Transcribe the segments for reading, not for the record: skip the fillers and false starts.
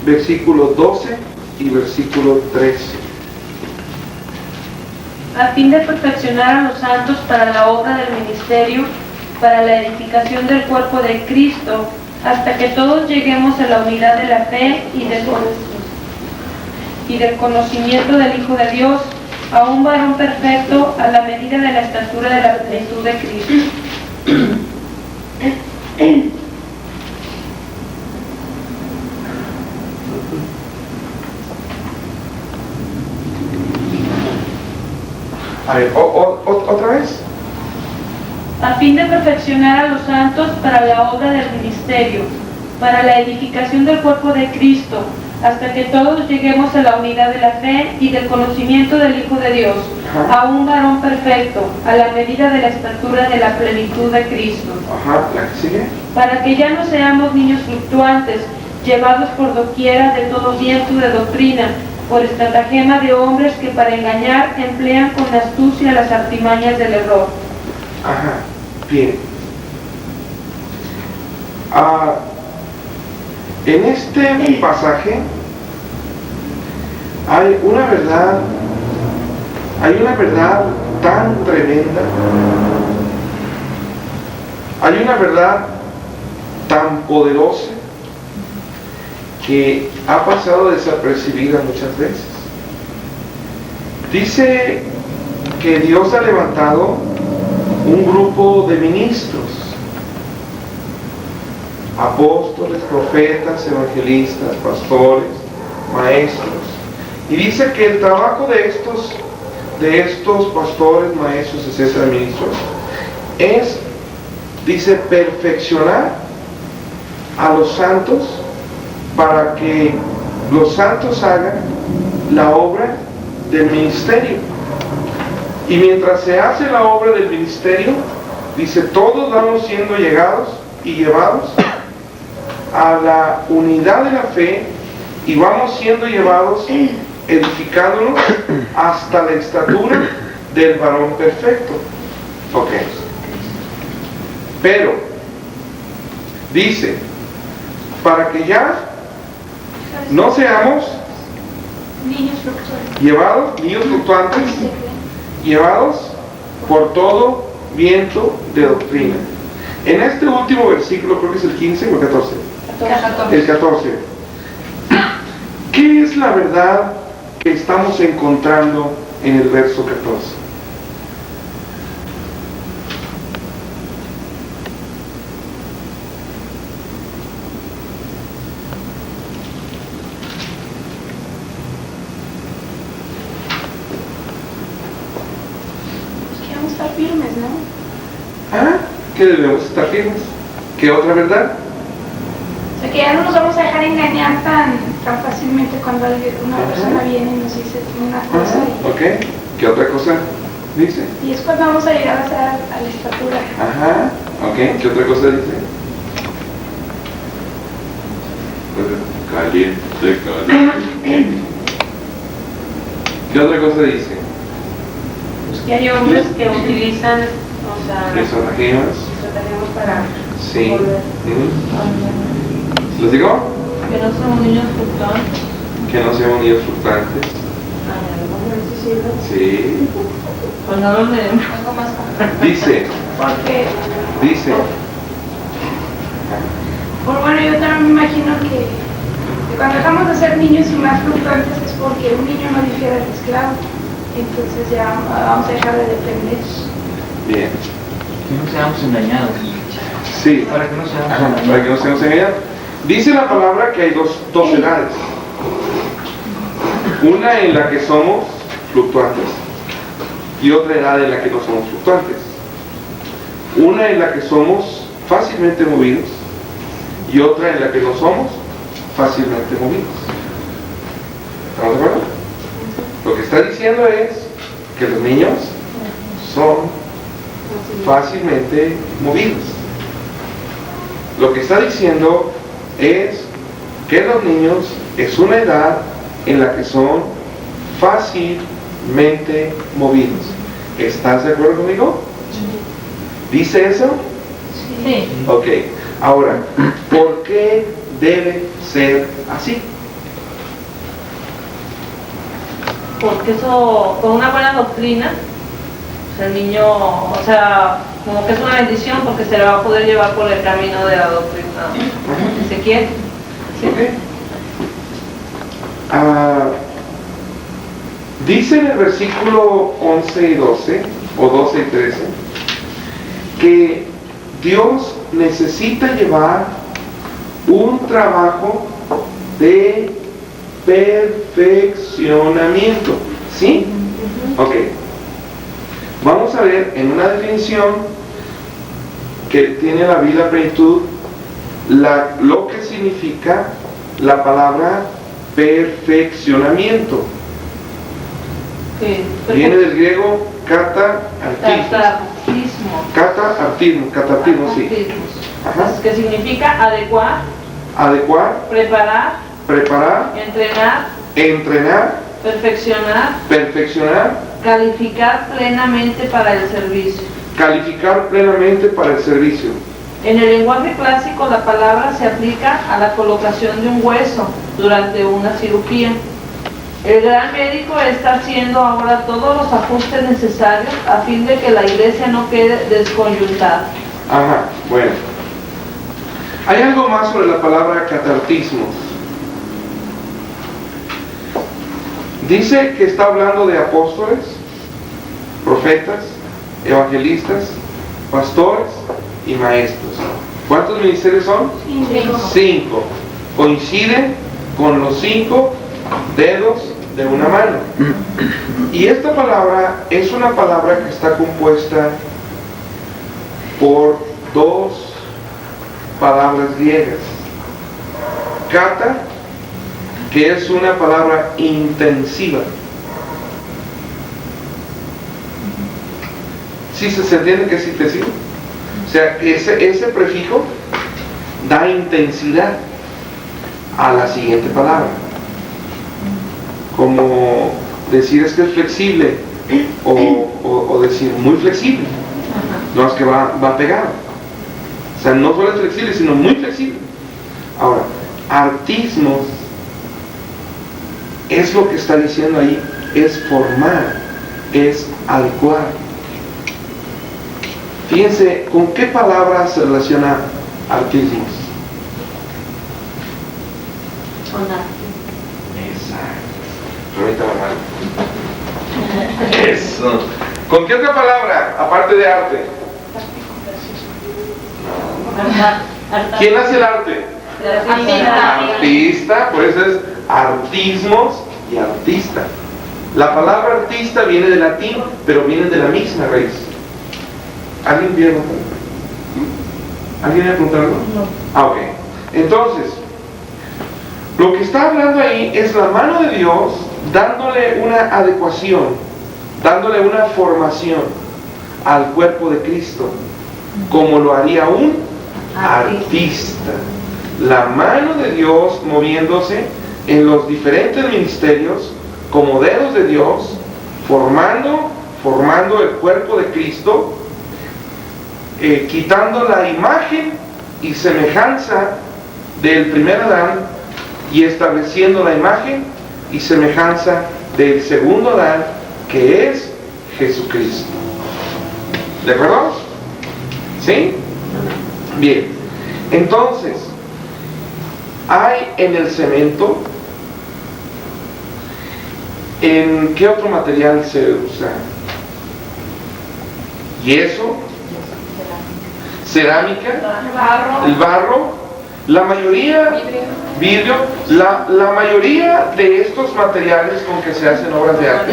versículo 12 y versículo 13. A fin de perfeccionar a los santos para la obra del ministerio, para la edificación del cuerpo de Cristo, hasta que todos lleguemos a la unidad de la fe y del conocimiento del Hijo de Dios, a un varón perfecto a la medida de la estatura de la plenitud de Cristo. A ver, otra vez. A fin de perfeccionar a los santos para la obra del ministerio, para la edificación del cuerpo de Cristo, hasta que todos lleguemos a la unidad de la fe y del conocimiento del Hijo de Dios, a un varón perfecto, a la medida de la estatura de la plenitud de Cristo. ¿La que sigue? Para que ya no seamos niños fluctuantes, llevados por doquiera de todo viento de doctrina, por estratagema de hombres que para engañar emplean con astucia las artimañas del error. Bien. En este pasaje hay una verdad tan tremenda, hay una verdad tan poderosa que ha pasado desapercibida muchas veces. Dice que Dios ha levantado un grupo de ministros, apóstoles, profetas, evangelistas, pastores, maestros, y dice que el trabajo de estos pastores, maestros, etcétera, ministros, es, dice, perfeccionar a los santos para que los santos hagan la obra del ministerio. Y mientras se hace la obra del ministerio, dice, todos vamos siendo llegados y llevados a la unidad de la fe y vamos siendo llevados, edificándonos hasta la estatura del varón perfecto. Ok. Pero, dice, para que ya no seamos niños fluctuantes, llevados por todo viento de doctrina. En este último versículo, creo que es el 15 o el 14. El 14. ¿Qué es la verdad que estamos encontrando en el verso 14? Estar firmes, ¿no? Que debemos estar firmes. ¿Qué otra verdad? O sea, que ya no nos vamos a dejar engañar tan fácilmente cuando una persona viene y nos dice una cosa. Ok. ¿Qué otra cosa dice? Y es cuando vamos a llegar a la estatura. Ok. ¿Qué otra cosa dice? Caliente. ¿Qué otra cosa dice? Que hay hombres que utilizan, estratagemas para volver. ¿Los digo? Que no somos niños fluctuantes. Que no seamos niños fluctuantes. Sí. Pues no lo leemos. Dice. Porque. Dice. Bueno, yo también me imagino que cuando dejamos de ser niños y más fluctuantes es porque un niño no difiere del esclavo. Entonces ya vamos a dejar de depender. Bien. Que no seamos engañados. Sí. Para que no seamos engañados. Para que no seamos engañados. Dice la palabra que hay dos edades. Una en la que somos fluctuantes y otra edad en la que no somos fluctuantes. Una en la que somos fácilmente movidos y otra en la que no somos fácilmente movidos. ¿Estamos de acuerdo? Lo que está diciendo es que los niños son fácilmente movidos. Lo que está diciendo es que los niños es una edad en la que son fácilmente movidos. ¿Estás de acuerdo conmigo? Sí. ¿Dice eso? Sí. Ok. Ahora, ¿por qué debe ser así? porque eso, con una buena doctrina, pues el niño, o sea, como que es una bendición porque se le va a poder llevar por el camino de la doctrina que se quiere. ¿Sí? ¿Ok? Dice en el versículo 11 y 12, o 12 y 13, que Dios necesita llevar un trabajo de perfeccionamiento. ¿Sí? Ok. Vamos a ver en una definición que tiene la Biblia Plenitud lo que significa la palabra perfeccionamiento. Sí, Viene del griego catartismo. Catartismo, sí. Ajá. Que significa adecuar, preparar, entrenar, perfeccionar, calificar plenamente para el servicio. En el lenguaje clásico, la palabra se aplica a la colocación de un hueso durante una cirugía. El gran médico está haciendo ahora todos los ajustes necesarios a fin de que la iglesia no quede desconyuntada. Ajá, bueno. Hay algo más sobre la palabra catartismo. Dice que está hablando de apóstoles, profetas, evangelistas, pastores y maestros. ¿Cuántos ministerios son? 5. Coinciden con los 5 dedos de una mano. Y esta palabra es una palabra que está compuesta por 2 palabras griegas. Kata, que es una palabra intensiva. ¿Sí se entiende que es intensivo? O sea, ese prefijo da intensidad a la siguiente palabra. Como decir es que es flexible o decir muy flexible. No es que va pegado. O sea, no solo es flexible, sino muy flexible. Ahora, artismos es lo que está diciendo ahí, es formar, es adecuar. Fíjense, ¿con qué palabra se relaciona artismos? Con arte. Exacto. Eso. ¿Con qué otra palabra, aparte de arte? ¿Quién hace el arte? Artista, por eso es artismos y artista. La palabra artista viene del latín, pero viene de la misma raíz. ¿Alguien viene a preguntar? ¿Alguien viene a preguntar algo? No. Ok. Entonces, lo que está hablando ahí es la mano de Dios dándole una adecuación, dándole una formación al cuerpo de Cristo, como lo haría un artista. La mano de Dios moviéndose en los diferentes ministerios como dedos de Dios, formando el cuerpo de Cristo, quitando la imagen y semejanza del primer Adán y estableciendo la imagen y semejanza del segundo Adán, que es Jesucristo. ¿De acuerdo? ¿Sí? Bien. Entonces, hay en el cemento, ¿en qué otro material se usa? Yeso, cerámica, el barro, la mayoría, vidrio, la mayoría de estos materiales con que se hacen obras de arte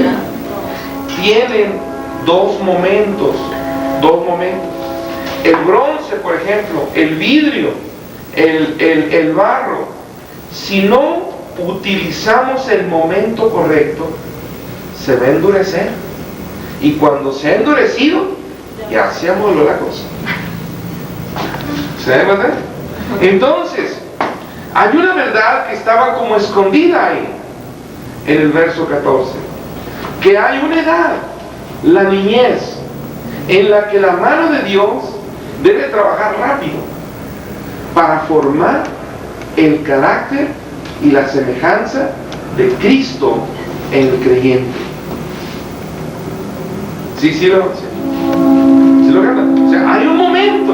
tienen dos momentos. El bronce, por ejemplo, el vidrio, el barro, si no utilizamos el momento correcto, se va a endurecer. Y cuando se ha endurecido, ya se amoló la cosa. ¿Se da cuenta? Entonces, hay una verdad que estaba como escondida ahí, en el verso 14, que hay una edad, la niñez, en la que la mano de Dios debe trabajar rápido para formar el carácter y la semejanza de Cristo en el creyente. Sí lo gana. O sea, hay un momento.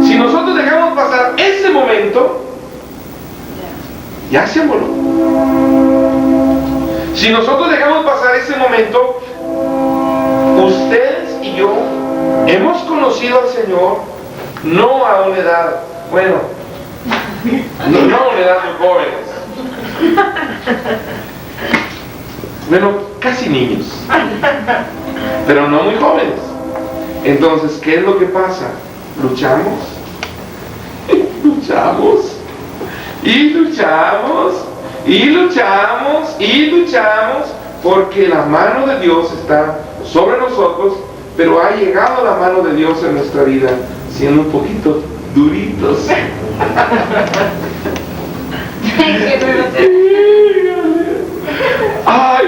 Si nosotros dejamos pasar ese momento, ya se voló. Si nosotros dejamos pasar ese momento, ustedes y yo hemos conocido al Señor no a una edad, bueno, no a una edad muy jóvenes, bueno, casi niños, pero no muy jóvenes. Entonces, ¿qué es lo que pasa? Luchamos y luchamos y luchamos y luchamos, porque la mano de Dios está sobre nosotros, pero ha llegado la mano de Dios en nuestra vida siendo un poquito duritos. Ay,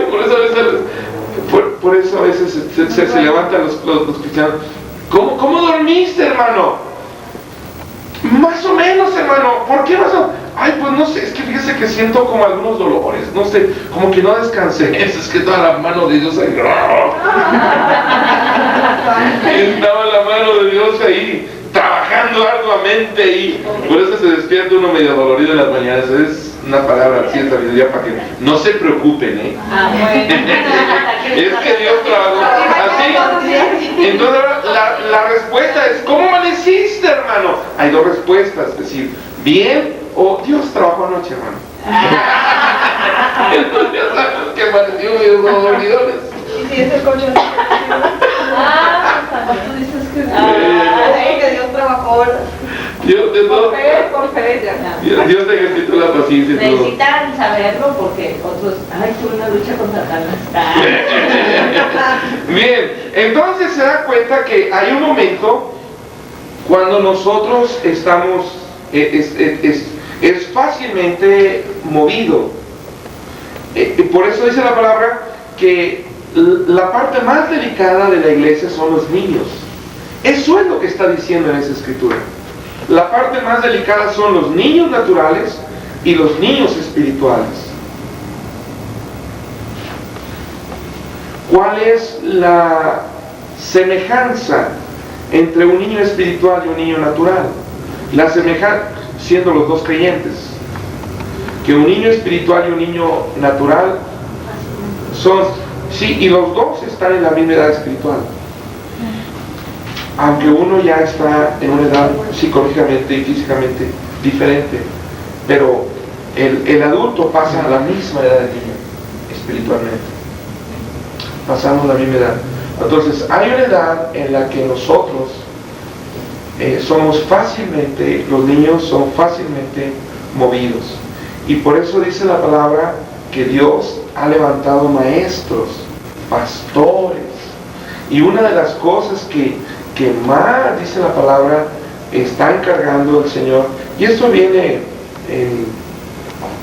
por eso a veces se levantan los cristianos. ¿Cómo dormiste, hermano? Más o menos, hermano. ¿Por qué más o menos? Ay, pues no sé, es que fíjese que siento como algunos dolores, no sé, como que no descansé. Es que toda la mano de Dios ahí. Estaba la mano de Dios ahí, trabajando arduamente, y por eso se despierta uno medio dolorido en las mañanas. Es una palabra así de sabiduría para que no se preocupen, es que Dios trabajó así. Entonces la respuesta es: ¿cómo amaneciste, hermano? Hay dos respuestas, es decir, bien o Dios trabajó anoche, hermano. Entonces ya sabes que amaneció medio doloridones. Y si es el colchón. Tú dices que Dios trabajó, ¿verdad? Por fe, ya. Dios te ejercitó la paciencia y todo. Necesitan saberlo porque otros, tuve una lucha con Satanás. Bien, entonces se da cuenta que hay un momento cuando nosotros estamos, es fácilmente movido. Por eso dice la palabra que la parte más delicada de la iglesia son los niños. Eso es lo que está diciendo en esa escritura. La parte más delicada son los niños naturales y los niños espirituales. ¿Cuál es la semejanza entre un niño espiritual y un niño natural? La semejanza, siendo los dos creyentes, que un niño espiritual y un niño natural son, sí, y los dos están en la misma edad espiritual, aunque uno ya está en una edad psicológicamente y físicamente diferente, pero el adulto pasa a la misma edad del niño espiritualmente, pasamos la misma edad. Entonces hay una edad en la que nosotros somos fácilmente, los niños son fácilmente movidos, y por eso dice la palabra que Dios ha levantado maestros, pastores, y una de las cosas que más, dice la palabra, está encargando el Señor, y esto viene en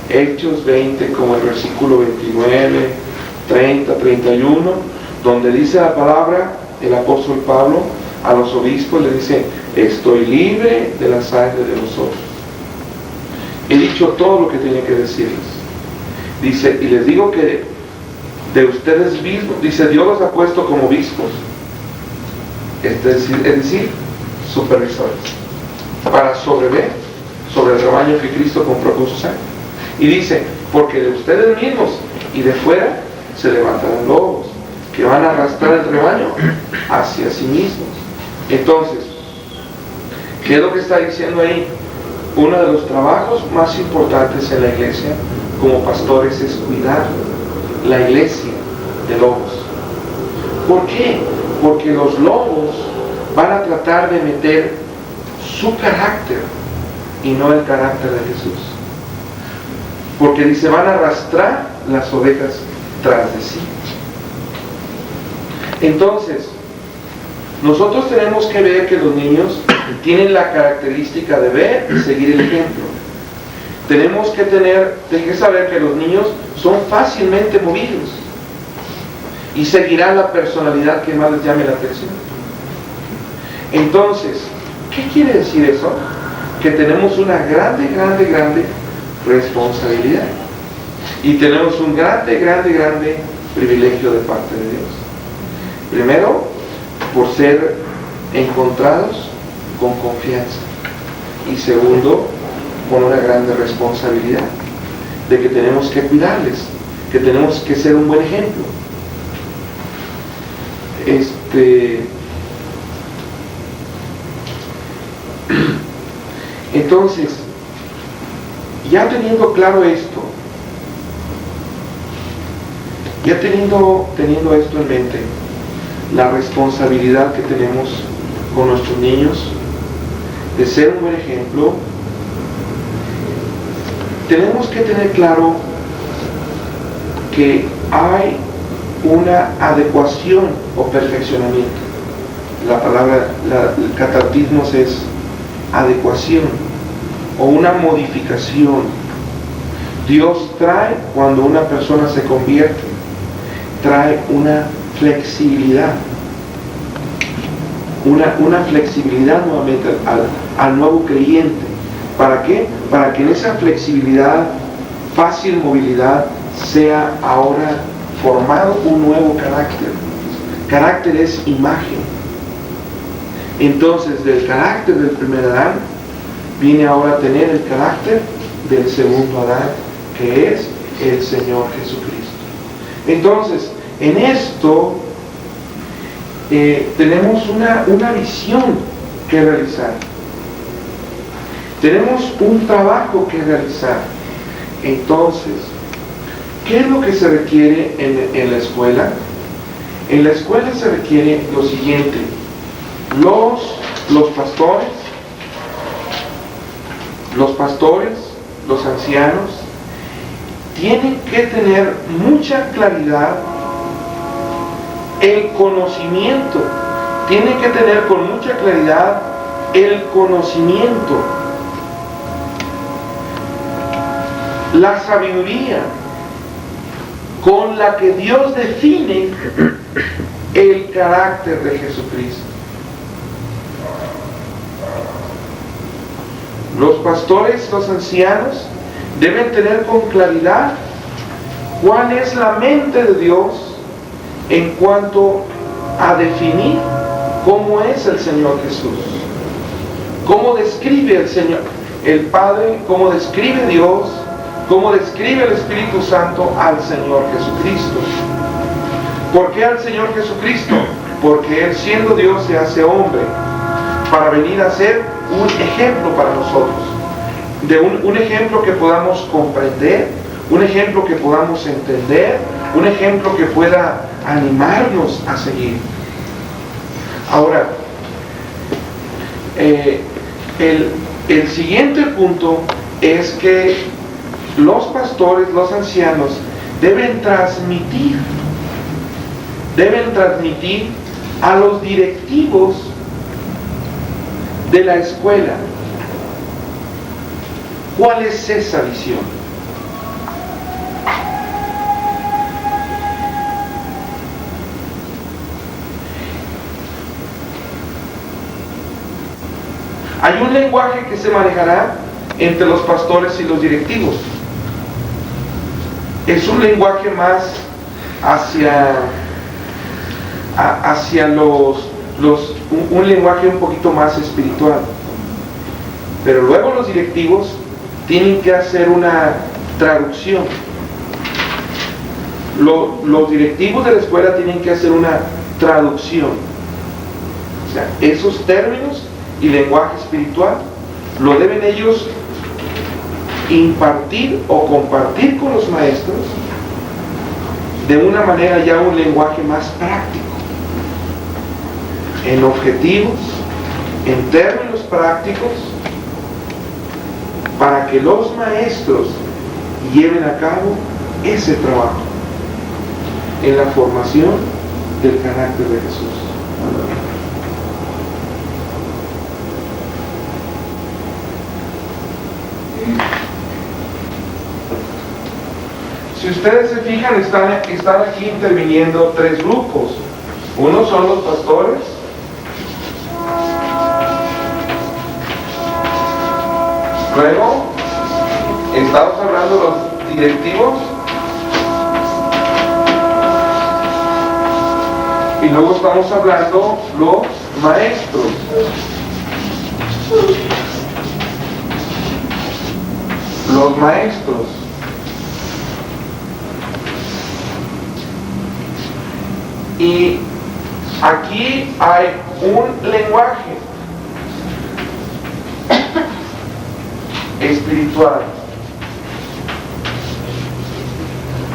Hechos 20, como el versículo 29, 30, 31, donde dice la palabra, el apóstol Pablo a los obispos le dice: estoy libre de la sangre de los otros, he dicho todo lo que tenía que decirles. Dice, y les digo que de ustedes mismos, dice, Dios los ha puesto como obispos, es decir, supervisores, para sobrever sobre el rebaño que Cristo compró con su sangre. Y dice, porque de ustedes mismos y de fuera se levantarán lobos que van a arrastrar el rebaño hacia sí mismos. Entonces, ¿qué es lo que está diciendo ahí? Uno de los trabajos más importantes en la iglesia como pastores es cuidar la iglesia de lobos. ¿Por qué? Porque los lobos van a tratar de meter su carácter y no el carácter de Jesús. Porque dice, van a arrastrar las ovejas tras de sí. Entonces, nosotros tenemos que ver que los niños tienen la característica de ver y seguir el ejemplo. Tenemos que saber que los niños son fácilmente movidos y seguirán la personalidad que más les llame la atención. Entonces, ¿qué quiere decir eso? Que tenemos una grande responsabilidad y tenemos un grande privilegio de parte de Dios. Primero, por ser encontrados con confianza. Y segundo, con una grande responsabilidad de que tenemos que cuidarles, que tenemos que ser un buen ejemplo. Entonces, ya teniendo claro esto, ya teniendo esto en mente, la responsabilidad que tenemos con nuestros niños de ser un buen ejemplo, tenemos que tener claro que hay una adecuación o perfeccionamiento. La palabra, el catartismo es adecuación o una modificación. Dios trae, cuando una persona se convierte, trae una flexibilidad. Una flexibilidad nuevamente al nuevo creyente. ¿Para qué? Para que en esa flexibilidad, fácil movilidad, sea ahora formado un nuevo carácter. Carácter es imagen. Entonces, del carácter del primer Adán, viene ahora a tener el carácter del segundo Adán, que es el Señor Jesucristo. Entonces, en esto tenemos una visión que realizar. Tenemos un trabajo que realizar. Entonces, ¿qué es lo que se requiere en la escuela? En la escuela se requiere lo siguiente. Los pastores, los ancianos, tienen que tener mucha claridad, el conocimiento, tienen que tener con mucha claridad el conocimiento, la sabiduría con la que Dios define el carácter de Jesucristo. Los pastores, los ancianos, deben tener con claridad cuál es la mente de Dios en cuanto a definir cómo es el Señor Jesús, cómo describe el Señor, el Padre, cómo describe Dios, cómo describe el Espíritu Santo al Señor Jesucristo. ¿Por qué al Señor Jesucristo? Porque Él, siendo Dios, se hace hombre para venir a ser un ejemplo para nosotros, de un ejemplo que podamos comprender, un ejemplo que podamos entender, un ejemplo que pueda animarnos a seguir. Ahora, el siguiente punto es que los pastores, los ancianos, deben transmitir a los directivos de la escuela cuál es esa visión. Hay un lenguaje que se manejará entre los pastores y los directivos. Es un lenguaje más hacia un lenguaje un poquito más espiritual. Pero luego los directivos tienen que hacer una traducción. Los directivos de la escuela tienen que hacer una traducción. O sea, esos términos y lenguaje espiritual lo deben ellos impartir o compartir con los maestros de una manera ya un lenguaje más práctico, en objetivos, en términos prácticos, para que los maestros lleven a cabo ese trabajo en la formación del carácter de Jesús. Si ustedes se fijan, están aquí interviniendo tres grupos. Uno son los pastores, luego estamos hablando de los directivos Y luego estamos hablando los maestros. Los maestros. Y aquí hay un lenguaje espiritual.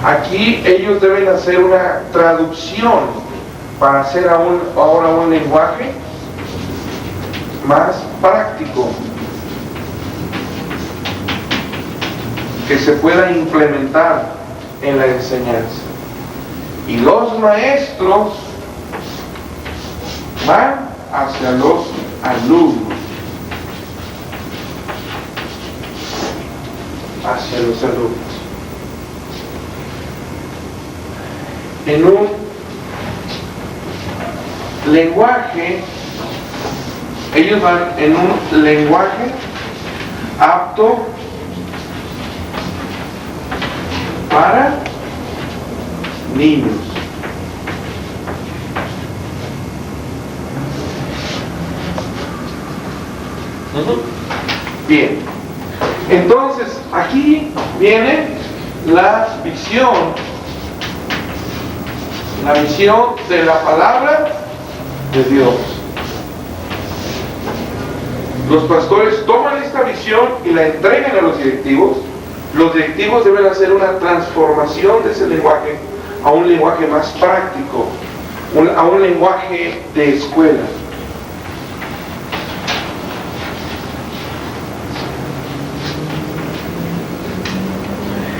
Aquí ellos deben hacer una traducción para hacer ahora un lenguaje más práctico, que se pueda implementar en la enseñanza. Y los maestros van hacia los alumnos. Hacia los alumnos. En un lenguaje, ellos van en un lenguaje apto para niños. Bien, entonces aquí viene la visión de la palabra de Dios. Los pastores toman esta visión y la entregan a los directivos. Los directivos deben hacer una transformación de ese lenguaje a un lenguaje más práctico, a un lenguaje de escuela.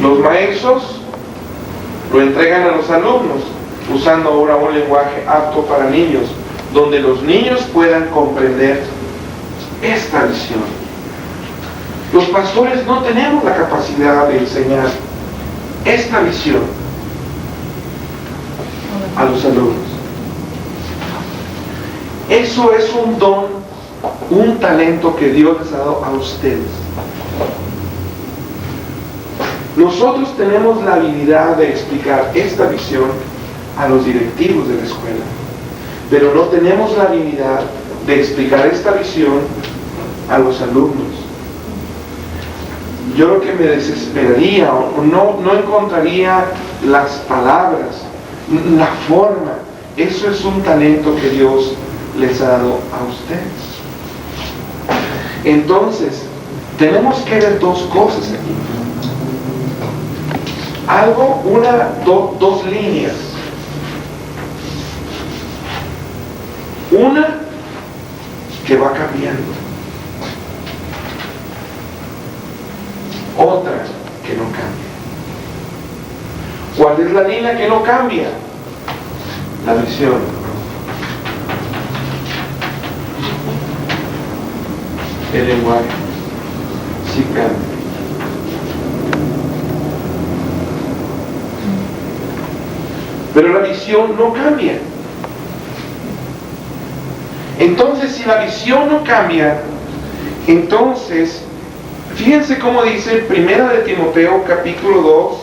Los maestros lo entregan a los alumnos, usando ahora un lenguaje apto para niños, donde los niños puedan comprender esta visión. Los pastores no tenemos la capacidad de enseñar esta visión a los alumnos. Eso es un don, un talento que Dios les ha dado a ustedes. Nosotros tenemos la habilidad de explicar esta visión a los directivos de la escuela, pero no tenemos la habilidad de explicar esta visión a los alumnos. Yo lo que me desesperaría o no encontraría las palabras, la forma. Eso es un talento que Dios les ha dado a ustedes. Entonces, tenemos que ver dos cosas aquí. Dos líneas. Una que va cambiando. Otra que no cambia. ¿Cuál es la línea que no cambia? La visión. El lenguaje sí cambia. Pero la visión no cambia. Entonces, si la visión no cambia, entonces, fíjense cómo dice 1 de Timoteo capítulo 2,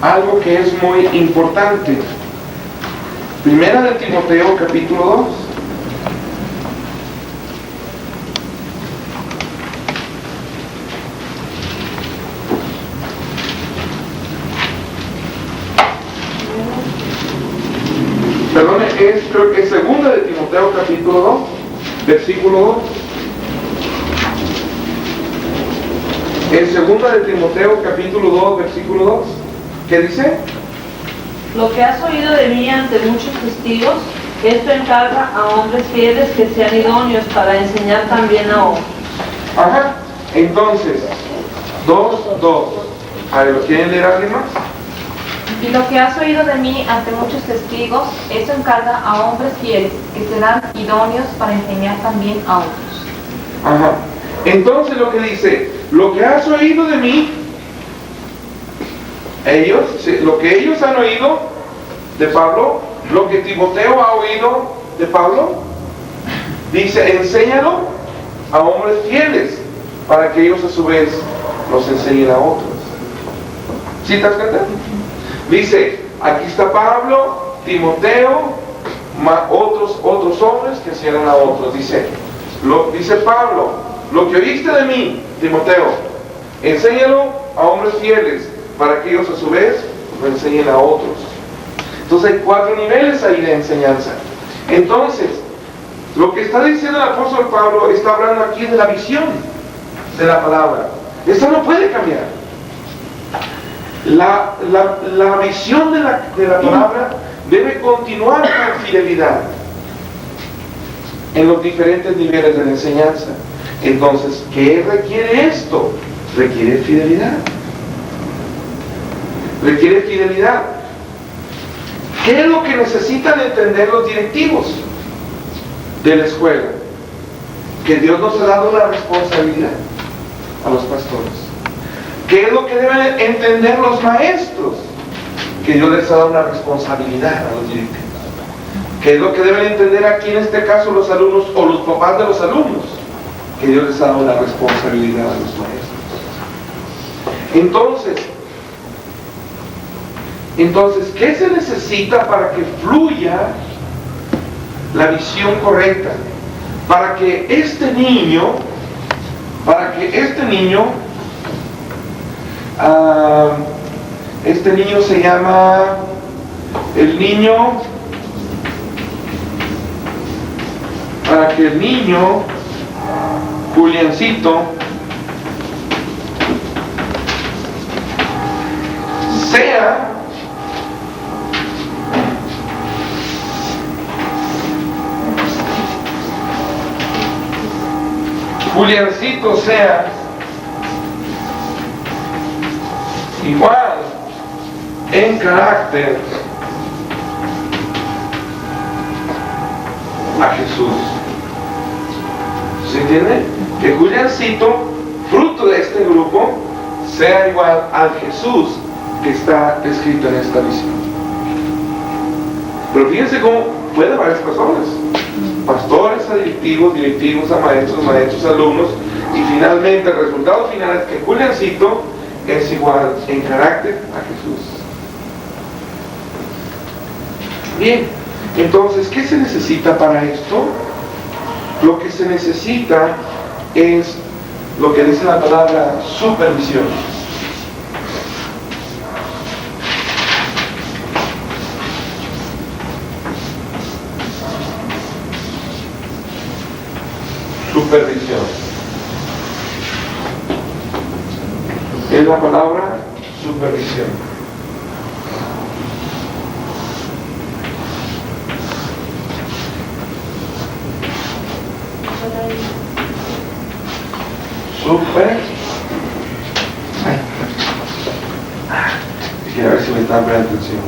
algo que es muy importante. 1 de Timoteo capítulo 2. Perdón, creo que es 2 de Timoteo capítulo 2, versículo 2. En 2 de Timoteo capítulo 2, versículo 2, ¿qué dice? Lo que has oído de mí ante muchos testigos, esto encarga a hombres fieles que sean idóneos para enseñar también a otros. Ajá, entonces, 2. A ver, ¿lo quieren leer alguien más? Y lo que has oído de mí ante muchos testigos, eso encarga a hombres fieles, que serán idóneos para enseñar también a otros. Ajá. Entonces lo que dice, lo que has oído de mí, lo que ellos han oído de Pablo, lo que Timoteo ha oído de Pablo, dice, enséñalo a hombres fieles, para que ellos a su vez los enseñen a otros. ¿Sí te das cuenta? Dice, aquí está Pablo, Timoteo, otros hombres que enseñaran a otros. Dice Pablo, lo que oíste de mí, Timoteo, enséñalo a hombres fieles, para que ellos a su vez lo enseñen a otros. Entonces hay 4 niveles ahí de enseñanza. Entonces, lo que está diciendo el apóstol Pablo, está hablando aquí de la visión de la palabra. Esta no puede cambiar. La visión de la palabra debe continuar con fidelidad en los diferentes niveles de la enseñanza. Entonces, ¿qué requiere esto? Requiere fidelidad. Requiere fidelidad. ¿Qué es lo que necesitan entender los directivos de la escuela? Que Dios nos ha dado la responsabilidad a los pastores. ¿Qué es lo que deben entender los maestros? Que Dios les ha dado una responsabilidad a los directivos. ¿Qué es lo que deben entender aquí en este caso los alumnos o los papás de los alumnos? Que Dios les ha dado una responsabilidad a los maestros. Entonces, ¿qué se necesita para que fluya la visión correcta? Para que este niño se llama para que el niño Juliancito sea igual en carácter a Jesús. ¿Se entiende? Que Juliancito, fruto de este grupo, sea igual al Jesús que está escrito en esta visión. Pero fíjense cómo puede varias personas. Pastores a directivos, directivos a maestros, maestros a alumnos, y finalmente el resultado final es que Juliancito es igual en carácter a Jesús. Bien, entonces, ¿qué se necesita para esto? Lo que se necesita es lo que dice la palabra supervisión. Supervisión. Es la palabra supervisión. Quiero ver si me están poniendo atención.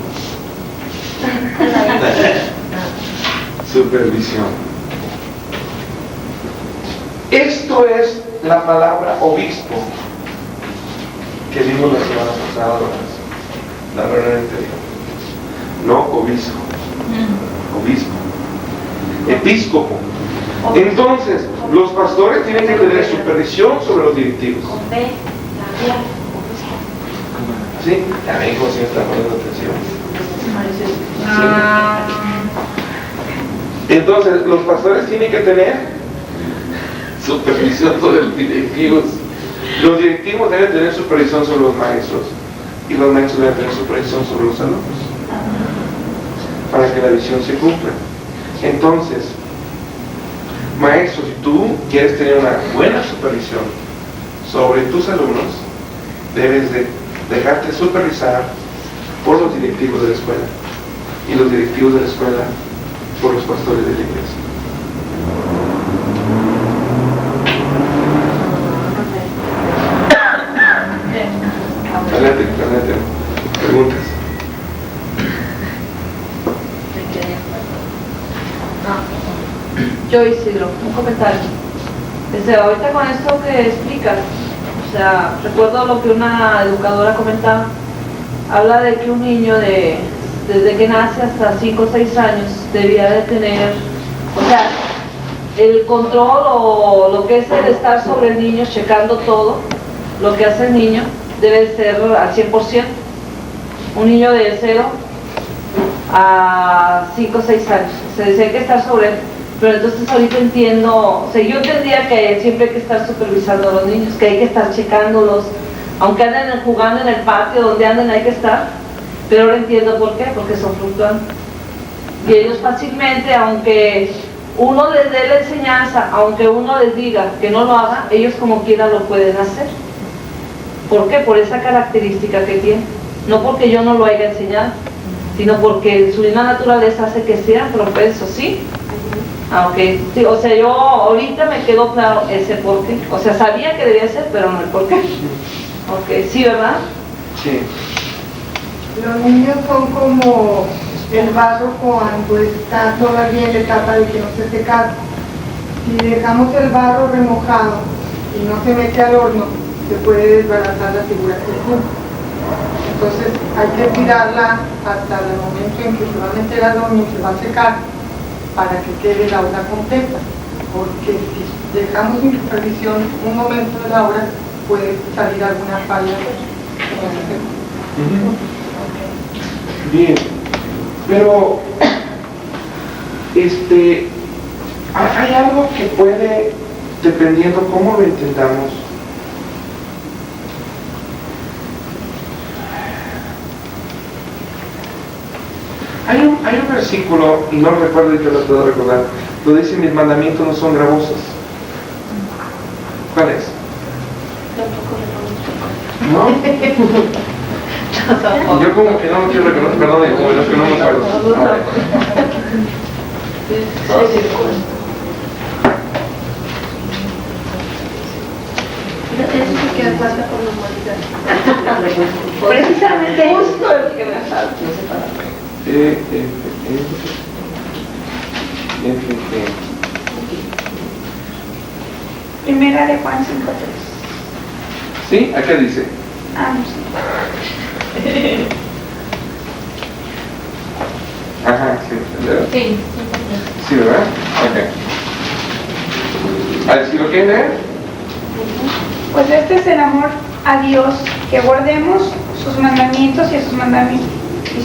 Supervisión. Esto es la palabra obispo que vimos la semana pasada, la reunión anterior. No obispo. Obispo. Episcopo. Entonces, los pastores tienen que tener supervisión sobre los directivos. ¿Sí? Ya me dijo si me está poniendo atención. Sí. Entonces, los pastores tienen que tener supervisión sobre los directivos. Los directivos deben tener supervisión sobre los maestros. Y los maestros deben tener supervisión sobre los alumnos. Para que la visión se cumpla. Entonces, maestro, si tú quieres tener una buena supervisión sobre tus alumnos, debes de dejarte supervisar por los directivos de la escuela y los directivos de la escuela por los pastores de la iglesia. Adelante. Preguntas. Yo, Isidro, un comentario. Ahorita con esto que explicas, recuerdo lo que una educadora comentaba. Habla de que un niño desde que nace hasta 5 o 6 años debía de tener, el control o lo que es el estar sobre el niño, checando todo lo que hace el niño, debe ser al 100%. Un niño de 0 a 5 o 6 años. Se decía que estar sobre él. Pero entonces ahorita entiendo, o sea, yo entendía que siempre hay que estar supervisando a los niños, que hay que estar checándolos, aunque anden jugando en el patio, donde anden hay que estar. Pero ahora entiendo por qué, porque son fluctuantes. Y ellos fácilmente, aunque uno les dé la enseñanza, aunque uno les diga que no lo haga, ellos como quiera lo pueden hacer. ¿Por qué? Por esa característica que tienen. No porque yo no lo haya enseñado, sino porque su misma naturaleza hace que sean propensos, ¿sí? Aunque, sí, o sea, yo ahorita me quedó claro ese por qué. O sea, sabía que debía ser, pero no el por qué. Ok, ¿sí, verdad? Sí. Los niños son como el barro cuando está todavía en la etapa de que no se seca. Si dejamos el barro remojado y no se mete al horno, se puede desbaratar la figura que tiene. Entonces hay que tirarla hasta el momento en que se va a meter al horno y se va a secar para que quede la obra completa. Porque si dejamos sin supervisión un momento de la obra, puede salir alguna falla. Bien, pero hay algo que puede, dependiendo cómo lo entendamos, hay un versículo, y no lo recuerdo y te lo puedo recordar, lo dice: mis mandamientos no son gravosos. ¿Cuál es? ¿No? Yo como que no lo quiero reconocer, perdón, como los que no me acuerdo. Precisamente Justo el que me falta. Primera de Juan 5:3. ¿Sí? Acá dice. No sé. Ajá, sí, ¿verdad? Sí. Sí, ¿verdad? Ok. A ver, si lo quieren leer. Pues este es el amor a Dios, que guardemos sus mandamientos y sus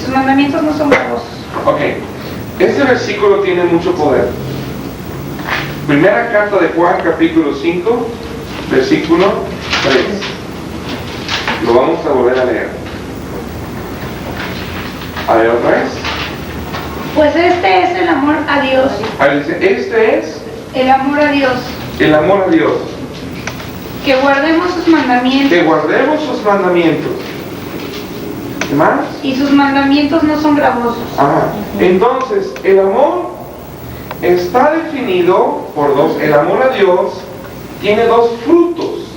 mandamientos no son gravosos. Ok. Este versículo tiene mucho poder. Primera carta de Juan, capítulo 5, versículo 3. Lo vamos a volver a leer. A ver, otra vez. Pues este es el amor a Dios, A ver, dice, este es el amor a Dios, el amor a Dios, que guardemos sus mandamientos. que guardemos sus mandamientos. ¿Qué más? Y sus mandamientos no son gravosos. Ajá. Entonces, el amor está definido por dos. El amor a Dios tiene dos frutos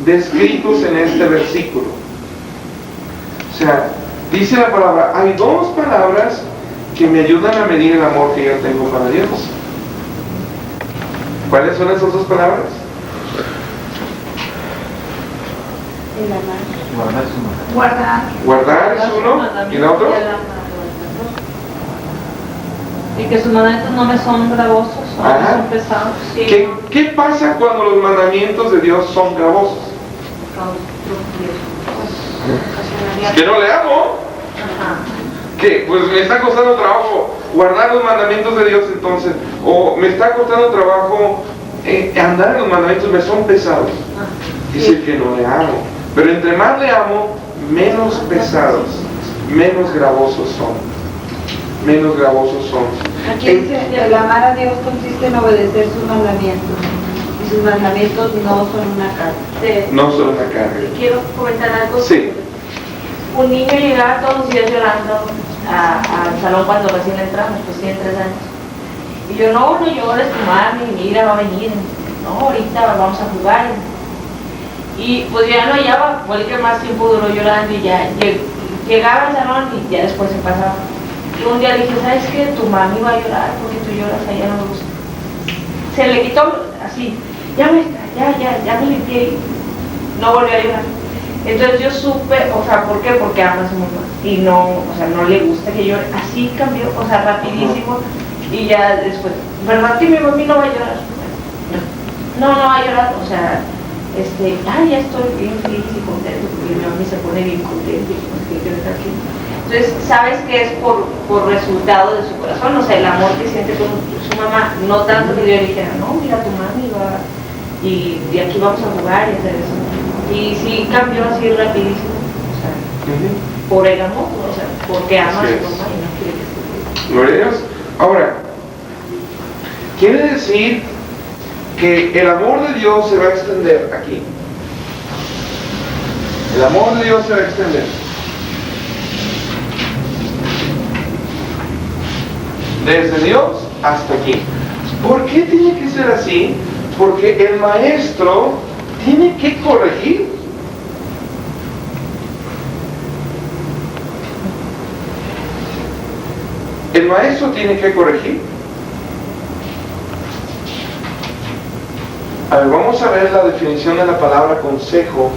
descritos en este versículo. O sea, dice la palabra, hay dos palabras que me ayudan a medir el amor que yo tengo para Dios. ¿Cuáles son esas dos palabras? Guardar su mano. Guardar. Guardar es uno, ¿y el otro? Y que sus mandamientos no me son gravosos, no me Ajá. son pesados. Sí. ¿Qué pasa cuando los mandamientos de Dios son gravosos? Que no le amo. ¿Qué? Pues me está costando trabajo guardar los mandamientos de Dios entonces, o me está costando trabajo andar en los mandamientos, me son pesados. Dice que no le amo, pero entre más le amo, menos pesados, menos gravosos son. Menos gravosos son. Aquí dice, el amar a Dios consiste en obedecer sus mandamientos, y sus mandamientos no son una carga. No son una carga. Quiero comentar algo. Sí. Un niño llegaba todos los días llorando al salón cuando recién entramos, pues tiene 3 años. Y yo, no llores, tu mami, mira, va a venir. No, ahorita vamos a jugar. Y pues yo ya no hallaba, fue el que más tiempo duró llorando y ya llegaba al salón y ya después se pasaba. Y un día le dije, ¿sabes qué? Tu mami va a llorar porque tú lloras, a ella no me gusta. Se le quitó así, ya me limpié y no volvió a llorar. Entonces yo supe, o sea, ¿por qué? Porque ama a su mamá y no, o sea, no le gusta que llore. Así cambió, o sea, rapidísimo. Y ya después, ¿verdad que mi mami no va a llorar? No va a llorar, o sea, ya estoy bien feliz y contento porque mi mami se pone bien contenta y pues que quiero estar aquí. Entonces, sabes que es por resultado de su corazón, o sea, el amor que siente con su mamá, no tanto que yo le dijera, no, mira, tu mami va, y aquí vamos a jugar y hacer eso. Y sí cambió así rapidísimo, o sea, por el amor, o sea, porque ama a su mamá y no quiere que esté. Gloria a Dios. Ahora, quiere decir que el amor de Dios se va a extender aquí. El amor de Dios se va a extender. Desde Dios hasta aquí. ¿Por qué tiene que ser así? Porque el maestro tiene que corregir. El maestro tiene que corregir. A ver, vamos a ver la definición de la palabra consejo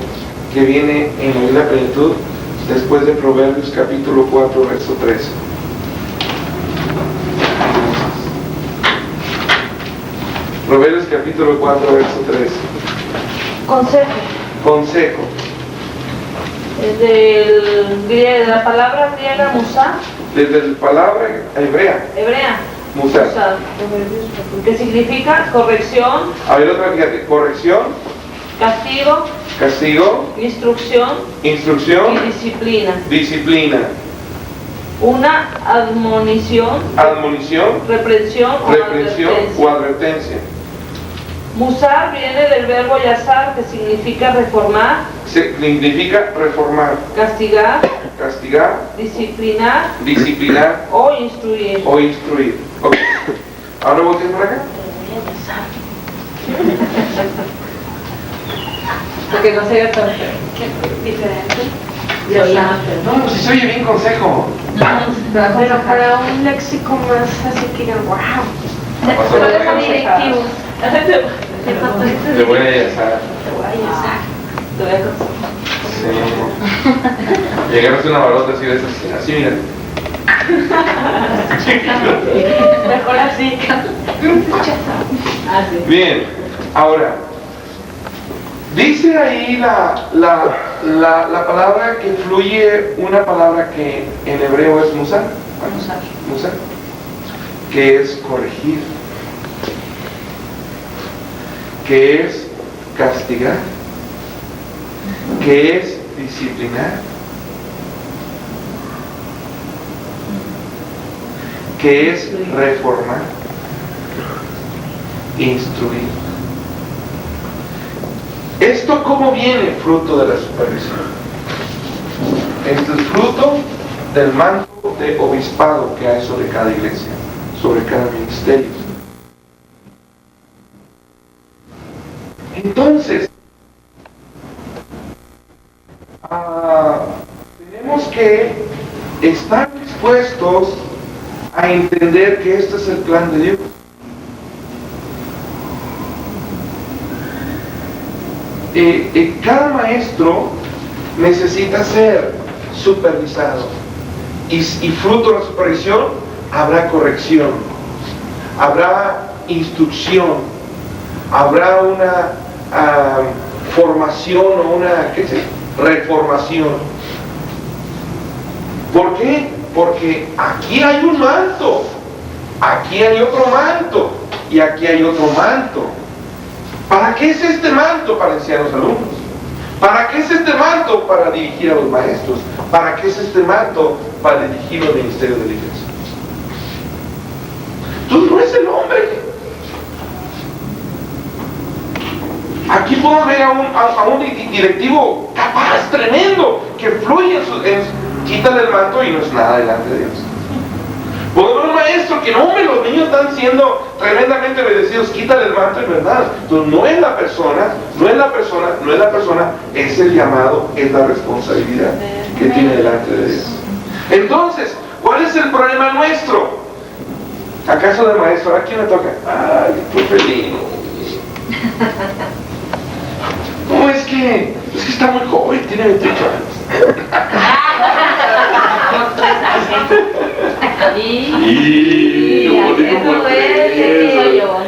que viene en la Biblia Plenitud después de Proverbios capítulo 4, verso 13. Proverbios capítulo 4, verso 13. Consejo. Consejo. De la palabra griega musá. Desde la palabra hebrea. Hebrea. Musá. Que significa corrección. A ver otra, fíjate. Corrección. Castigo. Castigo. Instrucción. Instrucción. Y disciplina. Disciplina. Una admonición. Admonición. Reprensión O advertencia. Musar viene del verbo yazar, que significa reformar. Significa reformar. Castigar. Castigar. Disciplinar. O instruir. Ok. Ahora volteen por acá. Porque no se tan Diferente. No, pues si se oye bien consejo. Pero para un léxico más así que digan, wow. Pastor, Pero son directivos. Te voy a yazar. Te voy a contar. Sí. Llegaron una balota así de esas. Así, mira. Mejor así. Bien, ahora, dice ahí la palabra que fluye, una palabra que en hebreo es musar. Musar. Que es corregir. Que es castigar. Que es disciplinar. Que es reformar. Instruir. ¿Esto cómo viene? Fruto de la supervisión. Esto es fruto del manto de obispado que hay sobre cada iglesia, sobre cada ministerio. Entonces, tenemos que estar dispuestos a entender que este es el plan de Dios. Cada maestro necesita ser supervisado y fruto de la supervisión habrá corrección, habrá instrucción, habrá una formación o una reformación. ¿Por qué? Porque aquí hay un manto, aquí hay otro manto y aquí hay otro manto. ¿Para qué es este manto? Para enseñar a los alumnos. ¿Para qué es este manto? Para dirigir a los maestros. ¿Para qué es este manto? Para dirigir los ministerios de la iglesia. Entonces no es el hombre. Aquí podemos ver a un directivo capaz, tremendo, que fluye quítale el manto y no es nada delante de Dios. Podemos ver un maestro que no, hombre, los niños están siendo tremendamente obedecidos, quítale el manto y no es nada. Entonces no es la persona, es el llamado, es la responsabilidad que tiene delante de Dios. Entonces, ¿cuál es el problema nuestro? ¿Acaso del maestro? ¿A quién le toca? Ay, qué feliz. No, es que está muy joven, tiene 28 años. Y como digo, eso es, soy yo.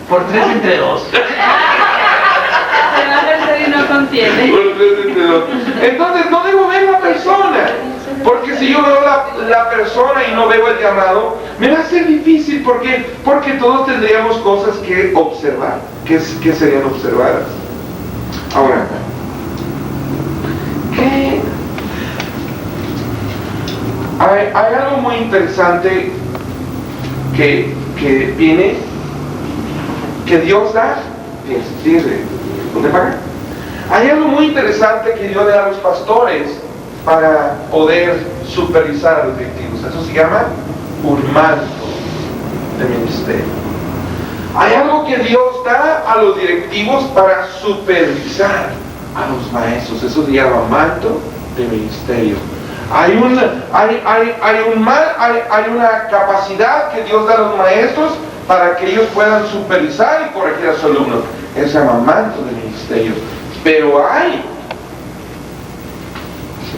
Por 3 entre 2. Se va a hacer y no contiene. Entonces no debo ver la persona, porque si yo veo la la persona y no veo el llamado, me va a ser difícil. ¿Por qué? Porque todos tendríamos cosas que observar, que serían observadas. Ahora, hay algo muy interesante que viene, que Dios da. Fíjense, ¿dónde paga? Hay algo muy interesante que Dios le da a los pastores para poder supervisar a los directivos. Eso se llama un manto de ministerio. Hay algo que Dios da a los directivos para supervisar a los maestros. Eso se llama manto de ministerio. Hay una capacidad que Dios da a los maestros para que ellos puedan supervisar y corregir a sus alumnos. Eso se llama manto de ministerio. Pero hay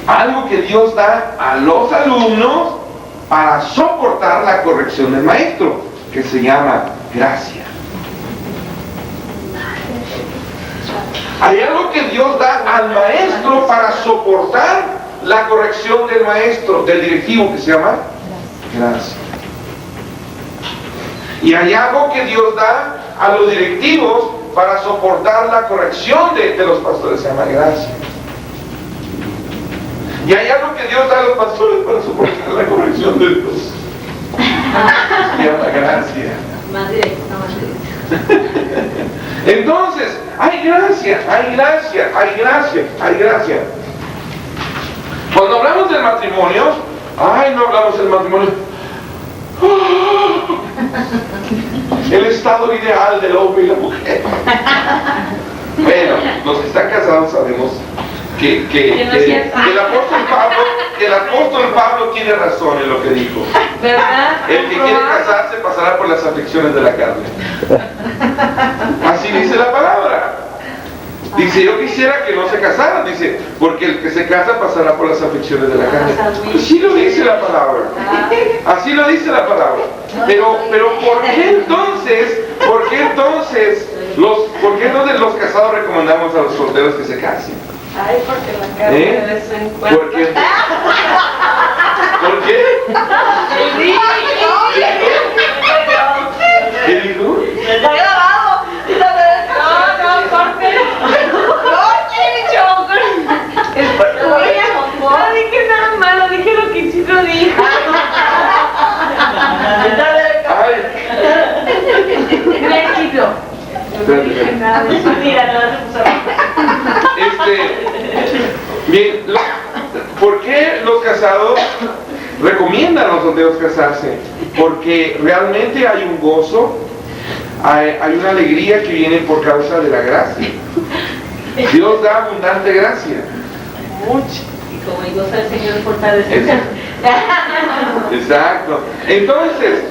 algo que Dios da a los alumnos para soportar la corrección del maestro, que se llama gracia. Hay algo que Dios da al maestro para soportar la corrección del maestro, del directivo, que se llama gracia. Y hay algo que Dios da a los directivos para soportar la corrección de los pastores, se llama gracia. Y hay algo que Dios da a los pastores para soportar la corrección de los, se llama gracia. Más directo, más directo. Entonces, hay gracia, hay gracia, hay gracia, hay gracia. Cuando hablamos del matrimonio, no hablamos del matrimonio. El estado ideal del hombre y la mujer. Bueno, los que están casados sabemos que el apóstol Pablo tiene razón en lo que dijo. ¿Verdad? El que quiere casarse pasará por las aflicciones de la carne. Así dice la palabra. Dice, yo quisiera que no se casaran, dice, porque el que se casa pasará por las aflicciones de la carne. Así lo dice la palabra. Así lo dice la palabra. Pero ¿por qué entonces los casados recomendamos a los solteros que se casen? Ay, porque la carne de vez en cuando. ¿Por qué? ¿Por qué? ¿Qué dijo? Está grabado. No, corte. Es porque No dije nada malo, dije lo que Chico dijo. Bien, ¿por qué los casados recomiendan a los solteros casarse? Porque realmente hay un gozo, hay una alegría que viene por causa de la gracia. Dios da abundante gracia. mucho. Y como digo, el Señor fortalece. Exacto. Entonces,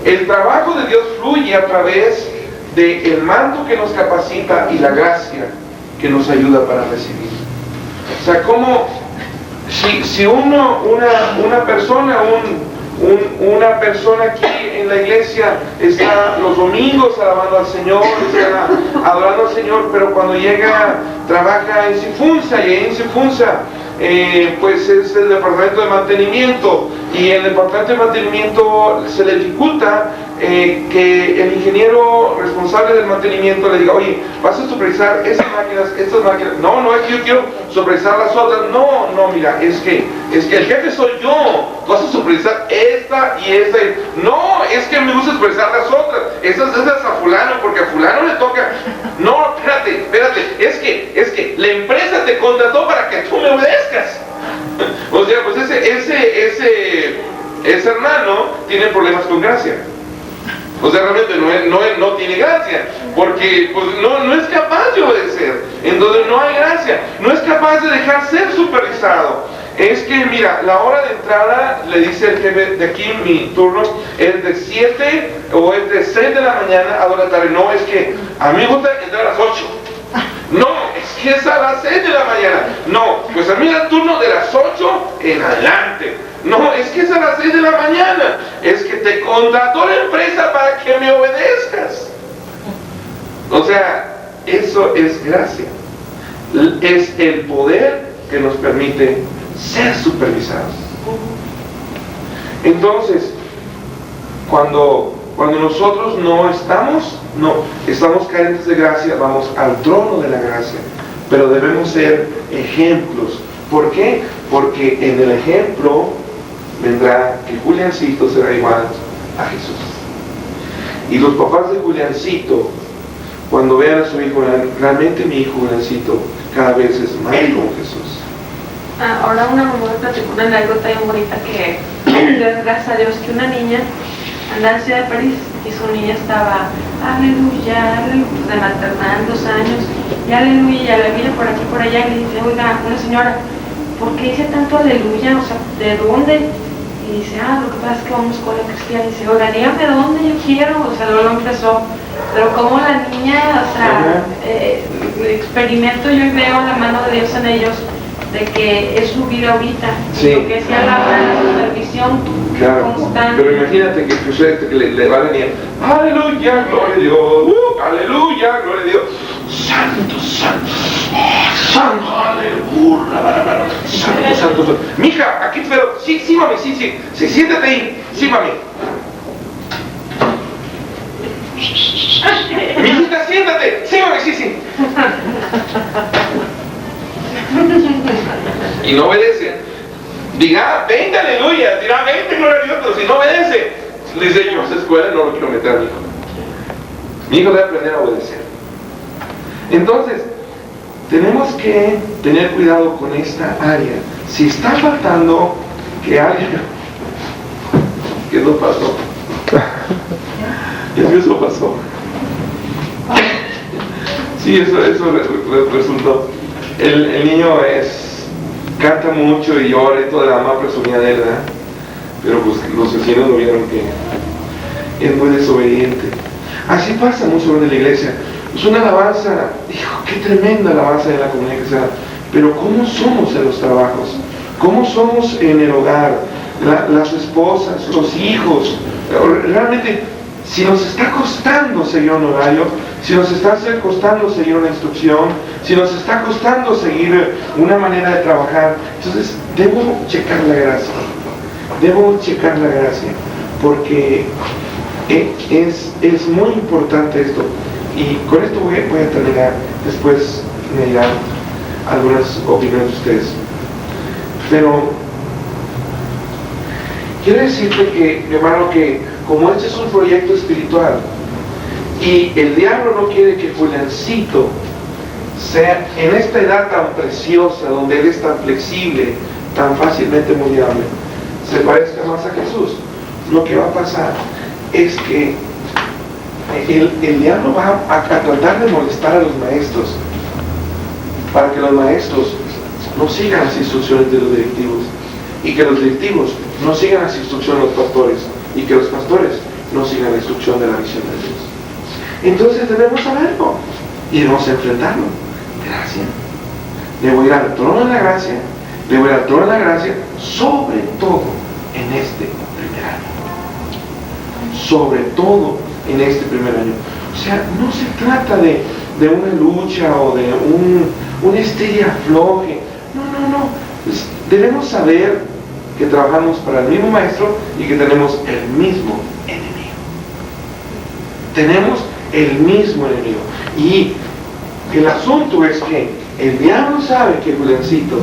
el trabajo de Dios fluye a través del manto que nos capacita y la gracia que nos ayuda para recibir. O sea, como si una persona aquí en la iglesia está los domingos alabando al Señor, está adorando al Señor, pero cuando llega, trabaja en Cifunza, y en Cifunza pues es el departamento de mantenimiento, y en el departamento de mantenimiento se le dificulta que el ingeniero responsable del mantenimiento le diga: oye, vas a supervisar estas máquinas, no, es que yo quiero supervisar las otras, no, mira, es que el jefe soy yo, tú vas a supervisar esta y esta, no, es que me gusta supervisar las otras, esas a fulano, porque a fulano le toca, no, espérate, es que la empresa te contrató para que tú me obedezcas. O sea, pues ese hermano tiene problemas con gracia. O sea, realmente no tiene gracia, porque pues, no es capaz de obedecer, entonces no hay gracia, no es capaz de dejar ser supervisado. Es que, mira, la hora de entrada, le dice el jefe de aquí, mi turno, es de 7 o es de 6 de la mañana a 2 de la tarde. No, es que a mí me gusta entrar a las 8. No, es que es a las 6 de la mañana. No, pues a mí el turno de las 8 en adelante. No, es que es a las 6 de la mañana. Es que te contrató la empresa para que me obedezcas. O sea, eso es gracia. es el poder que nos permite ser supervisados. Entonces, cuando nosotros no estamos carentes de gracia, vamos al trono de la gracia, pero debemos ser ejemplos. ¿Por qué? Porque en el ejemplo vendrá que Juliancito será igual a Jesús. Y los papás de Juliancito, cuando vean a su hijo, realmente mi hijo Juliancito cada vez es más como Jesús. Ahora una mamá me platicó una anécdota bien bonita que, gracias a Dios, que una niña andaba en Ciudad de París y su niña estaba aleluya, de maternal, 2 años, y aleluya, por aquí, por allá, y le dice, oiga, una señora, ¿por qué dice tanto aleluya? O sea, ¿de dónde? Y dice, lo que pasa es que vamos con la cristiana. Y dice, oiga, dígame dónde yo quiero. O sea, luego empezó. Pero como la niña, o sea, experimento yo y veo la mano de Dios en ellos, de que es su vida ahorita. Sí. Y lo que decía la supervisión constante. Pero imagínate que le va a venir, aleluya, gloria a Dios, aleluya, gloria a Dios, santo, santo, santo, aleluya, santo, santo, santo. Mija, aquí te veo, sí, mami, sí, siéntate ahí, sí, mami. Mijita, siéntate, sí, mami, sí. Y no obedece. Diga, 20 aleluya, dirá 20 gloria a Dios, pero si no obedece, le dice, yo a esa escuela no lo quiero meter a mi hijo. Mi hijo debe aprender a obedecer. Entonces, tenemos que tener cuidado con esta área. Si está faltando que alguien... ¿Qué no pasó? Eso pasó. Sí, eso resultó. El niño canta mucho y llora y toda la mamá presumía de él, ¿verdad? Pero pues los vecinos lo vieron que es muy desobediente. Así pasa mucho en la iglesia. Es una alabanza, hijo, qué tremenda alabanza de la comunidad cristiana. Pero ¿cómo somos en los trabajos? ¿Cómo somos en el hogar? Las esposas, los hijos. Realmente, si nos está costando seguir un horario, si nos está costando seguir una instrucción, si nos está costando seguir una manera de trabajar, entonces debo checar la gracia. Debo checar la gracia, porque es muy importante esto. Y con esto voy a terminar. Después me dirán algunas opiniones de ustedes. Pero quiero decirte que, mi hermano, que como este es un proyecto espiritual y el diablo no quiere que Juliancito sea en esta edad tan preciosa, donde él es tan flexible, tan fácilmente moldeable, se parezca más a Jesús, lo que va a pasar es que el diablo va a tratar de molestar a los maestros para que los maestros no sigan las instrucciones de los directivos y que los directivos no sigan las instrucciones de los pastores y que los pastores no sigan la instrucción de la visión de Dios. Entonces debemos saberlo y debemos enfrentarlo. Gracia. Debo ir al trono de la gracia, debo ir al trono de la gracia, sobre todo en este primer año. Sobre todo en este primer año. O sea, no se trata de una lucha o de un estira afloje. No. Pues debemos saber que trabajamos para el mismo maestro y que tenemos el mismo enemigo. Tenemos el mismo enemigo. Y el asunto es que el diablo sabe que Juliancito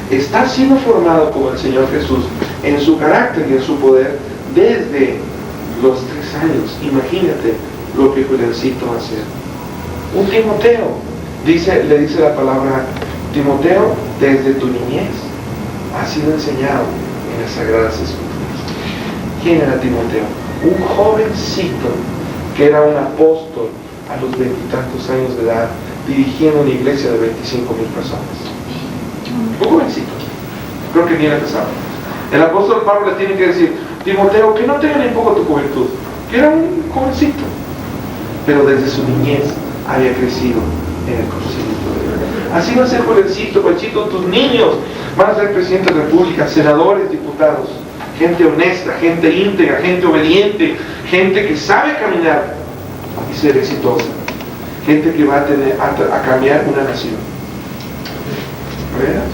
está siendo formado como el Señor Jesús en su carácter y en su poder desde los 3 años. Imagínate lo que Juliancito va a hacer. Un Timoteo, le dice la palabra, Timoteo, desde tu niñez ha sido enseñado en las Sagradas Escrituras. ¿Quién era Timoteo? Un jovencito que era un apóstol a los 20 y tantos años de edad, dirigiendo una iglesia de 25,000 personas. Un jovencito. Creo que ni era casado. El apóstol Pablo le tiene que decir, Timoteo, que no tenga ni poco tu juventud, que era un jovencito, pero desde su niñez había crecido en el conocimiento de Dios. Así va a ser jovencito, tus niños van a ser presidentes de república, senadores, diputados, gente honesta, gente íntegra, gente obediente, gente que sabe caminar y ser exitosa, gente que va a cambiar una nación. ¿Veas?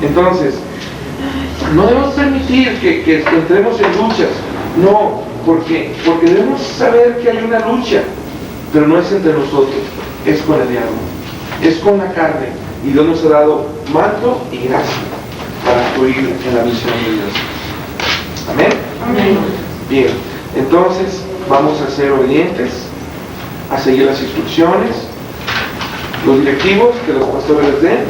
Entonces, no debemos permitir que entremos en luchas. No, porque debemos saber que hay una lucha, pero no es entre nosotros, es con el diablo, es con la carne. Y Dios nos ha dado manto y gracia para fluir en la misión de Dios. ¿Amén? Amén. Bien, entonces vamos a ser obedientes, a seguir las instrucciones, los directivos que los pastores les den,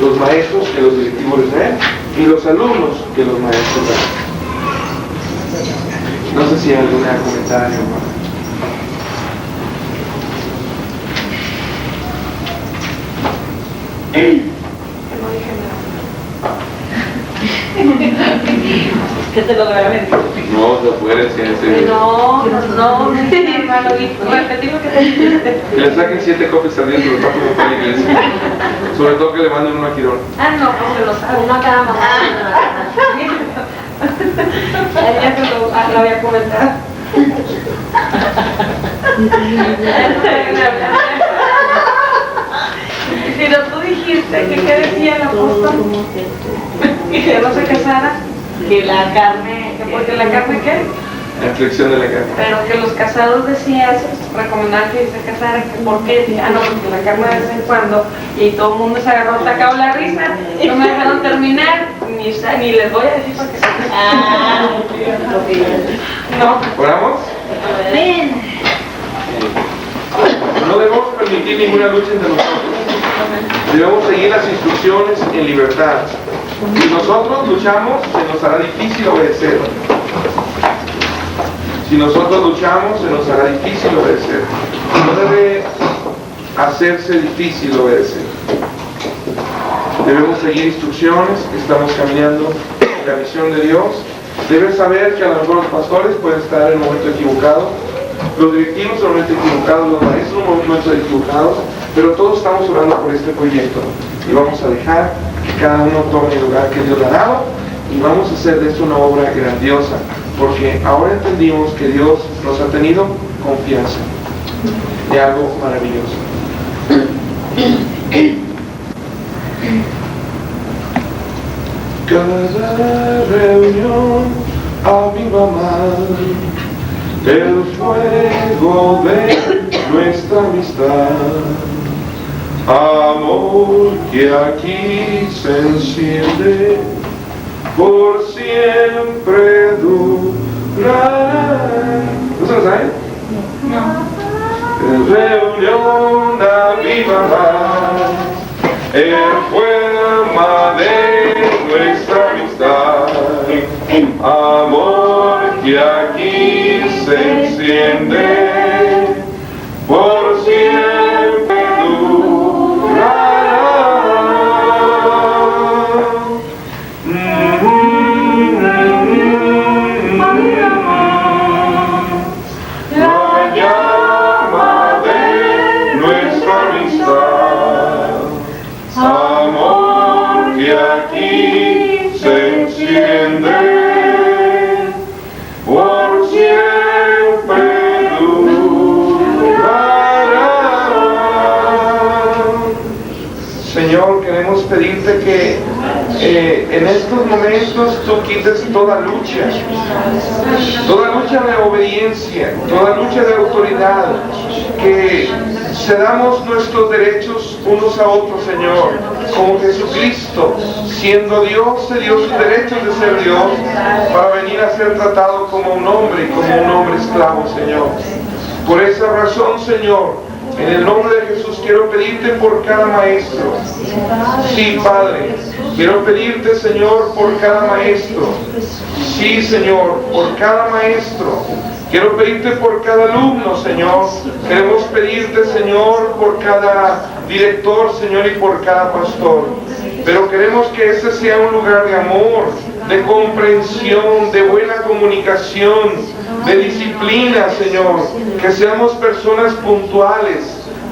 los maestros que los directivos les den y los alumnos que los maestros den. No sé si hay algún comentario. Que te lo graben. No, se puede, No, hermano, repetí lo que te dijiste. que le saquen 7 copias al día sobre todo como para la iglesia. Sobre todo que le manden uno a Quirón. No, pues se lo sabe. Uno a cada mamá. Ya te lo había comentado. Pero tú dijiste que qué decía el apóstol, que no se casara, que la carne, que porque la carne qué, La flexión de la carne. pero que los casados decían, recomendaban que se casaran, que por qué, porque la carne de vez en cuando, y todo el mundo se agarró atacado la risa, no me dejaron terminar, ni les voy a decir para que se no. ¿Oramos? No debemos permitir ninguna lucha entre nosotros. Debemos seguir las instrucciones en libertad. Si nosotros luchamos, se nos hará difícil obedecer. Si nosotros luchamos, se nos hará difícil obedecer. No debe hacerse difícil obedecer. Debemos seguir instrucciones, estamos caminando en la misión de Dios. Debes saber que a lo mejor los pastores pueden estar en un momento equivocado, los directivos en un momento equivocado, los maestros en un momento equivocados, pero todos estamos orando por este proyecto y vamos a dejar que cada uno tome el lugar que Dios le ha dado y vamos a hacer de esto una obra grandiosa, porque ahora entendimos que Dios nos ha tenido confianza de algo maravilloso. Cada reunión aviva más el fuego de nuestra amistad, amor que aquí se enciende, por siempre durará. ¿No se lo saben? No. Reunión aviva más el fuego de nuestra amistad, amor que aquí se enciende, por siempre durará. La llama de nuestra amistad, amor que aquí se enciende, por siempre durará. Señor, queremos pedirte que en estos momentos tú quites toda lucha de obediencia, toda lucha de autoridad, que cedamos nuestros derechos unos a otros, Señor, como Jesucristo, siendo Dios, se dio sus derechos de ser Dios para venir a ser tratado como un hombre esclavo, Señor. Por esa razón, Señor, en el nombre de Jesús quiero pedirte por cada maestro. Sí, Padre, quiero pedirte, Señor, por cada maestro. Sí, Señor, por cada maestro. Quiero pedirte por cada alumno, Señor. Queremos pedirte, Señor, por cada director, Señor, y por cada pastor. Pero queremos que ese sea un lugar de amor, de comprensión, de buena comunicación, de disciplina, Señor. Que seamos personas puntuales,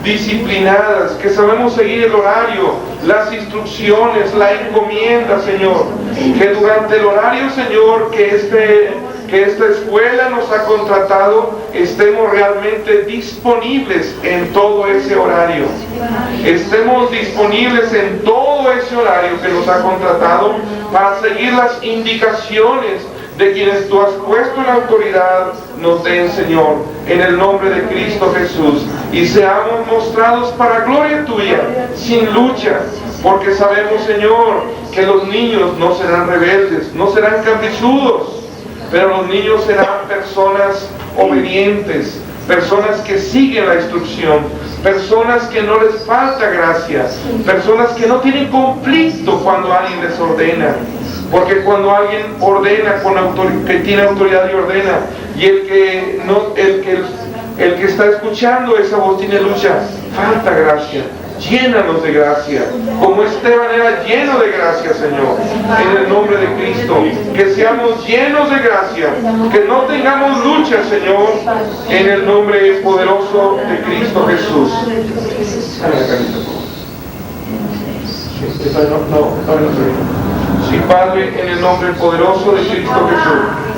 disciplinadas, que sabemos seguir el horario, las instrucciones, la encomienda, Señor. Que durante el horario, Señor, que que esta escuela nos ha contratado, estemos realmente disponibles en todo ese horario. Estemos disponibles en todo ese horario que nos ha contratado para seguir las indicaciones de quienes tú has puesto en la autoridad nos den, Señor, en el nombre de Cristo Jesús, y seamos mostrados para gloria tuya, sin lucha, porque sabemos, Señor, que los niños no serán rebeldes, no serán caprichudos, pero los niños serán personas obedientes, personas que siguen la instrucción, personas que no les falta gracia, personas que no tienen conflicto cuando alguien les ordena. Porque cuando alguien ordena que tiene autoridad y ordena, y el que está escuchando esa voz tiene lucha, falta gracia. Llénanos de gracia, como Esteban era lleno de gracia, Señor, en el nombre de Cristo. Que seamos llenos de gracia, que no tengamos lucha, Señor, en el nombre poderoso de Cristo Jesús. Sí, Padre, en el nombre poderoso de Cristo Jesús.